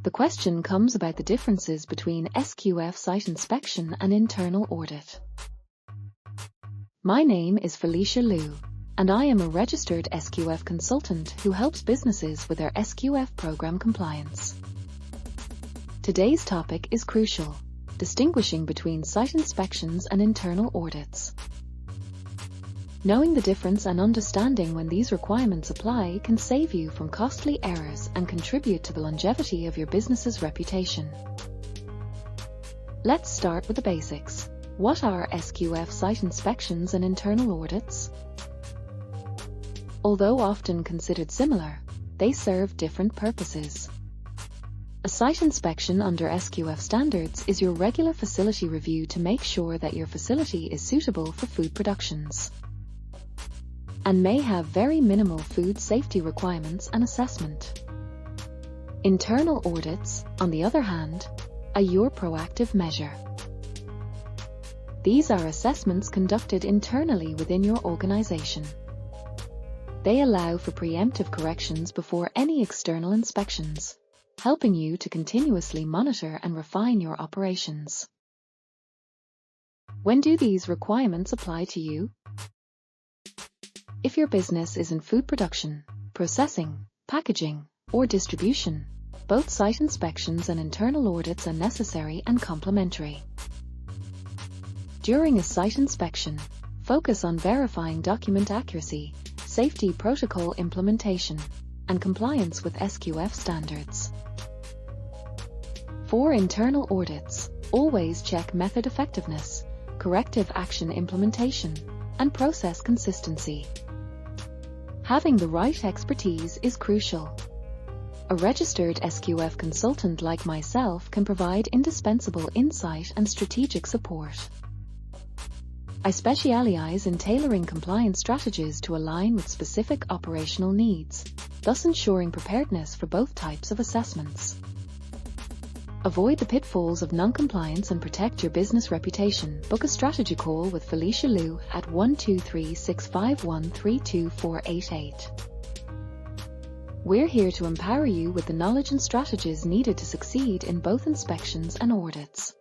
The question comes about the differences between SQF site inspection and internal audit. My name is Felicia Liu, and I am a registered SQF consultant who helps businesses with their SQF program compliance. Today's topic is crucial: distinguishing between site inspections and internal audits. Knowing the difference and understanding when these requirements apply can save you from costly errors and contribute to the longevity of your business's reputation. Let's start with the basics. What are SQF site inspections and internal audits? Although often considered similar, they serve different purposes. A site inspection under SQF standards is your regular facility review to make sure that your facility is suitable for food productions, and may have very minimal food safety requirements and assessment. Internal audits, on the other hand, are your proactive measure. These are assessments conducted internally within your organization. They allow for preemptive corrections before any external inspections, helping you to continuously monitor and refine your operations. When do these requirements apply to you? If your business is in food production, processing, packaging, or distribution, both site inspections and internal audits are necessary and complementary. During a site inspection, focus on verifying document accuracy, safety protocol implementation, and compliance with SQF standards. For internal audits, always check method effectiveness, corrective action implementation, and process consistency. Having the right expertise is crucial. A registered SQF consultant like myself can provide indispensable insight and strategic support. I specialize in tailoring compliance strategies to align with specific operational needs, thus ensuring preparedness for both types of assessments. Avoid the pitfalls of non-compliance and protect your business reputation. Book a strategy call with Felicia Liu at 123-651-32488. We're here to empower you with the knowledge and strategies needed to succeed in both inspections and audits.